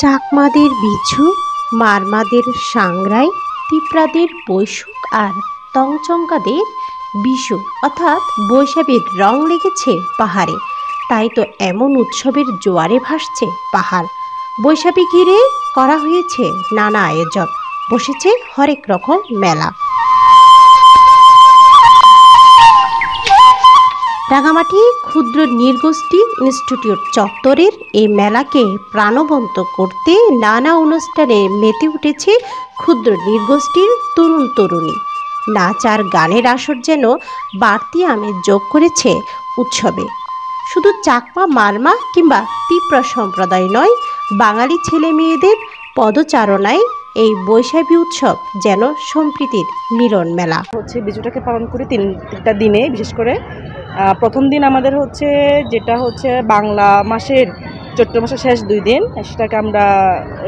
চাকমাদের বিছু, মারমাদের সাংরাই, তিপ্রাদের বৈশুক আর তংচঙ্কাদের বিশু অর্থাৎ বৈশাখীর রং লেগেছে পাহাড়ে। তাই তো এমন উৎসবের জোয়ারে ভাসছে পাহাড়। বৈশাখী ঘিরে করা হয়েছে নানা আয়োজন, বসেছে হরেক রকম মেলা। রাঙামাটি ক্ষুদ্র নৃগোষ্ঠী ইনস্টিটিউট চত্বরের এই মেলাকে প্রাণবন্ত করতে নানা অনুষ্ঠানে মেতে উঠেছে ক্ষুদ্র নৃগোষ্ঠীর তরুণ তরুণী। নাচ আর গানের আসর যেন বাড়তি আমেজ যোগ করেছে উৎসবে। শুধু চাকমা, মারমা কিংবা তিপ্রা সম্প্রদায় নয়, বাঙালি ছেলে মেয়েদের পদচারণায় এই বৈশাখী উৎসব যেন সম্প্রীতির মিলন মেলা। বিজুটাকে পালন করি তিনটা দিনে। বিশেষ করে প্রথম দিন আমাদের যেটা বাংলা মাসের চৈত্র মাসের শেষ 2 দিন, সেটাকে আমরা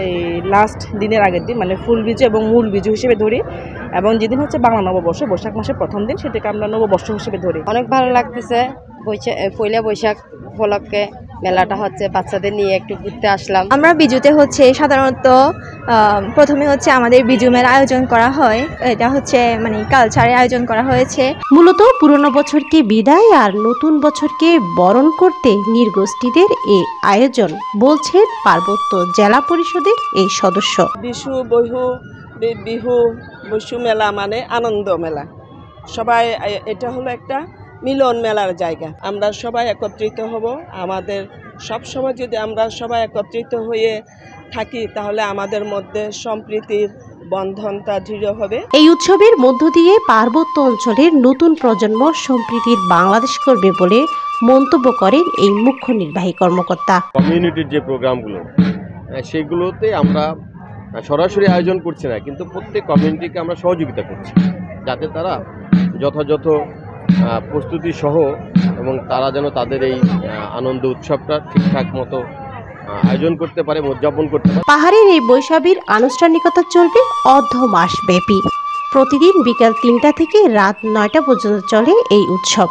এই লাস্ট দিনের আগের দিন মানে ফুল বিজু এবং মূল বিজু হিসেবে ধরি। এবং যেদিন বাংলা নববর্ষ, বৈশাখ মাসের প্রথম দিন, সেটাকে আমরা নববর্ষ হিসেবে ধরি। অনেক ভালো লাগতেছে। পয়লা বৈশাখ উপলক্ষে মেলাটা বাচ্চাদের নিয়ে একটু ঘুরতে আসলাম। আমরা বিজুতে সাধারণত প্রথমে আমাদের বিজু মেলা আয়োজন করা হয়। এটা মানে কালচারের আয়োজন করা হয়েছে। মূলত পুরনো বছরকে বিদায় আর নতুন বছরকে বরণ করতে নৃগোষ্ঠীদের এই আয়োজন, বলছেন পার্বত্য জেলা পরিষদের এই সদস্য। বিহু বৈশু মেলা মানে আনন্দ মেলা। সবাই এটা একটা মিলন মেলার জায়গা। আমরা সবাই একত্রিত হব। আমাদের সব সময় যদি আমরা সবাই একত্রিত হয়ে থাকি, তাহলে আমাদের মধ্যে সম্প্রীতির বন্ধনটা দৃঢ় হবে। এই উৎসবের মধ্য দিয়ে পার্বত্য অঞ্চলের নতুন প্রজন্ম সম্প্রীতির বাংলাদেশ করবে বলে মন্তব্য করেন এই মুখ্য নির্বাহী কর্মকর্তা। কমিউনিটির যে প্রোগ্রামগুলো, সেগুলোতে আমরা সরাসরি আয়োজন করছি না, কিন্তু প্রত্যেক কমিউনিটিকে আমরা সহযোগিতা করছি, যাতে তারা যথাযথ প্রস্তুতি সহ এবং তারা যেন তাদের এই আনন্দ উৎসবটা ঠিকঠাক মতো আয়োজন করতে পারে, উদযাপন করতে পারে। পাহাড়ের এই বৈশাখীর আনুষ্ঠানিকতা চলবে অর্ধ মাস ব্যাপী। প্রতিদিন বিকাল 3টা থেকে রাত 9টা পর্যন্ত চলে এই উৎসব।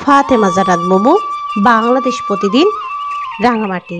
ফাতেমা জান্নাত মোমো, বাংলাদেশ প্রতিদিন, রাঙামাটি।